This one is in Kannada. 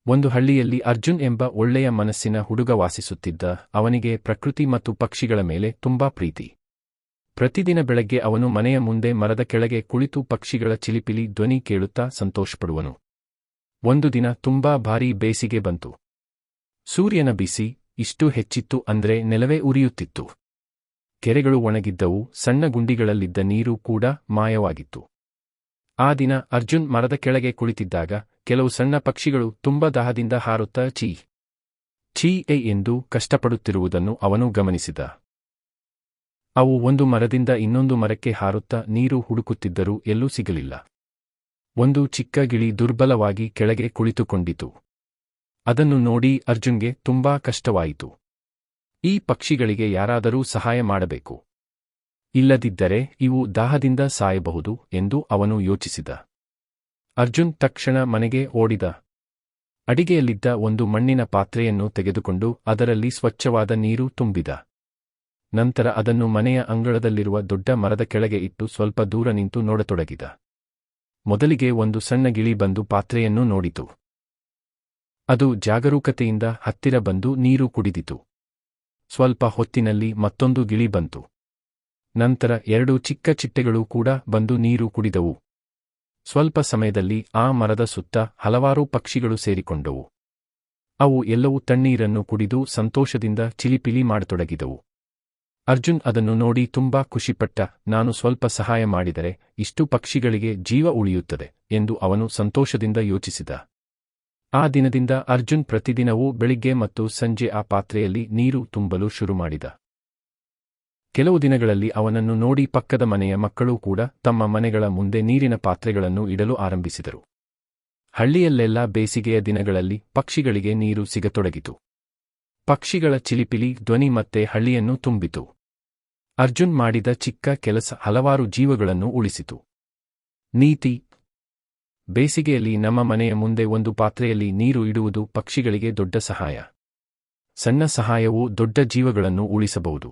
ಒಂದು ಹಳ್ಳಿಯಲ್ಲಿ ಅರ್ಜುನ್ ಎಂಬ ಒಳ್ಳೆಯ ಮನಸ್ಸಿನ ಹುಡುಗ ವಾಸಿಸುತ್ತಿದ್ದ. ಅವನಿಗೆ ಪ್ರಕೃತಿ ಮತ್ತು ಪಕ್ಷಿಗಳ ಮೇಲೆ ತುಂಬಾ ಪ್ರೀತಿ. ಪ್ರತಿದಿನ ಬೆಳಗ್ಗೆ ಅವನು ಮನೆಯ ಮುಂದೆ ಮರದ ಕೆಳಗೆ ಕುಳಿತು ಪಕ್ಷಿಗಳ ಚಿಲಿಪಿಲಿ ಧ್ವನಿ ಕೇಳುತ್ತಾ ಸಂತೋಷಪಡುವನು. ಒಂದು ದಿನ ತುಂಬಾ ಭಾರೀ ಬೇಸಿಗೆ ಬಂತು. ಸೂರ್ಯನ ಬಿಸಿ ಇಷ್ಟು ಹೆಚ್ಚಿತ್ತು ಅಂದ್ರೆ ನೆಲವೇ ಉರಿಯುತ್ತಿತ್ತು. ಕೆರೆಗಳು ಒಣಗಿದ್ದವು, ಸಣ್ಣ ಗುಂಡಿಗಳಲ್ಲಿದ್ದ ನೀರು ಕೂಡ ಮಾಯವಾಗಿತ್ತು. ಆ ದಿನ ಅರ್ಜುನ್ ಮರದ ಕೆಳಗೆ ಕುಳಿತಿದ್ದಾಗ ಕೆಲವು ಸಣ್ಣ ಪಕ್ಷಿಗಳು ತುಂಬ ದಾಹದಿಂದ ಹಾರುತ್ತಾ ಛೀ ಛೀ ಎಂದು ಕಷ್ಟಪಡುತ್ತಿರುವುದನ್ನು ಅವನು ಗಮನಿಸಿದ. ಅವು ಒಂದು ಮರದಿಂದ ಇನ್ನೊಂದು ಮರಕ್ಕೆ ಹಾರುತ್ತಾ ನೀರು ಹುಡುಕುತ್ತಿದ್ದರೂ ಎಲ್ಲೂ ಸಿಗಲಿಲ್ಲ. ಒಂದು ಚಿಕ್ಕ ಗಿಳಿ ದುರ್ಬಲವಾಗಿ ಕೆಳಗೆ ಕುಳಿತುಕೊಂಡಿತು. ಅದನ್ನು ನೋಡಿ ಅರ್ಜುನ್ಗೆ ತುಂಬಾ ಕಷ್ಟವಾಯಿತು. ಈ ಪಕ್ಷಿಗಳಿಗೆ ಯಾರಾದರೂ ಸಹಾಯ ಮಾಡಬೇಕು. ಇಲ್ಲದಿದ್ದರೆ ಇವು ದಾಹದಿಂದ ಸಾಯಬಹುದು ಎಂದು ಅವನು ಯೋಚಿಸಿದ. ಅರ್ಜುನ್ ತಕ್ಷಣ ಮನೆಗೆ ಓಡಿದ. ಅಡಿಗೆಯಲ್ಲಿದ್ದ ಒಂದು ಮಣ್ಣಿನ ಪಾತ್ರೆಯನ್ನು ತೆಗೆದುಕೊಂಡು ಅದರಲ್ಲಿ ಸ್ವಚ್ಛವಾದ ನೀರು ತುಂಬಿದ. ನಂತರ ಅದನ್ನು ಮನೆಯ ಅಂಗಳದಲ್ಲಿರುವ ದೊಡ್ಡ ಮರದ ಕೆಳಗೆ ಇಟ್ಟು ಸ್ವಲ್ಪ ದೂರ ನಿಂತು ನೋಡತೊಡಗಿದ. ಮೊದಲಿಗೆ ಒಂದು ಸಣ್ಣ ಗಿಳಿ ಬಂದು ಪಾತ್ರೆಯನ್ನು ನೋಡಿತು. ಅದು ಜಾಗರೂಕತೆಯಿಂದ ಹತ್ತಿರ ಬಂದು ನೀರು ಕುಡಿದಿತು. ಸ್ವಲ್ಪ ಹೊತ್ತಿನಲ್ಲಿ ಮತ್ತೊಂದು ಗಿಳಿ ಬಂತು. ನಂತರ 2 ಚಿಕ್ಕ ಚಿಟ್ಟೆಗಳು ಕೂಡ ಬಂದು ನೀರು ಕುಡಿದವು. ಸ್ವಲ್ಪ ಸಮಯದಲ್ಲಿ ಆ ಮರದ ಸುತ್ತ ಹಲವಾರು ಪಕ್ಷಿಗಳು ಸೇರಿಕೊಂಡವು. ಅವು ಎಲ್ಲವೂ ತಣ್ಣೀರನ್ನು ಕುಡಿದು ಸಂತೋಷದಿಂದ ಚಿಲಿಪಿಲಿ ಮಾಡತೊಡಗಿದವು. ಅರ್ಜುನ್ ಅದನ್ನು ನೋಡಿ ತುಂಬಾ ಖುಷಿಪಟ್ಟ. ನಾನು ಸ್ವಲ್ಪ ಸಹಾಯ ಮಾಡಿದರೆ ಇಷ್ಟು ಪಕ್ಷಿಗಳಿಗೆ ಜೀವ ಉಳಿಯುತ್ತದೆ ಎಂದು ಅವನು ಸಂತೋಷದಿಂದ ಯೋಚಿಸಿದ. ಆ ದಿನದಿಂದ ಅರ್ಜುನ್ ಪ್ರತಿದಿನವೂ ಬೆಳಿಗ್ಗೆ ಮತ್ತು ಸಂಜೆ ಆ ಪಾತ್ರೆಯಲ್ಲಿ ನೀರು ತುಂಬಲು ಶುರುಮಾಡಿದ. ಕೆಲವು ದಿನಗಳಲ್ಲಿ ಅವನನ್ನು ನೋಡಿ ಪಕ್ಕದ ಮನೆಯ ಮಕ್ಕಳೂ ಕೂಡ ತಮ್ಮ ಮನೆಗಳ ಮುಂದೆ ನೀರಿನ ಪಾತ್ರೆಗಳನ್ನು ಇಡಲು ಆರಂಭಿಸಿದರು. ಹಳ್ಳಿಯಲ್ಲೆಲ್ಲ ಬೇಸಿಗೆಯ ದಿನಗಳಲ್ಲಿ ಪಕ್ಷಿಗಳಿಗೆ ನೀರು ಸಿಗತೊಡಗಿತು. ಪಕ್ಷಿಗಳ ಚಿಲಿಪಿಲಿ ಧ್ವನಿ ಮತ್ತೆ ಹಳ್ಳಿಯನ್ನು ತುಂಬಿತು. ಅರ್ಜುನ್ ಮಾಡಿದ ಚಿಕ್ಕ ಕೆಲಸ ಹಲವಾರು ಜೀವಗಳನ್ನು ಉಳಿಸಿತು. ನೀತಿ: ಬೇಸಿಗೆಯಲ್ಲಿ ನಮ್ಮ ಮನೆಯ ಮುಂದೆ ಒಂದು ಪಾತ್ರೆಯಲ್ಲಿ ನೀರು ಇಡುವುದು ಪಕ್ಷಿಗಳಿಗೆ ದೊಡ್ಡ ಸಹಾಯ. ಸಣ್ಣ ಸಹಾಯವೂ ದೊಡ್ಡ ಜೀವಗಳನ್ನು ಉಳಿಸಬಹುದು.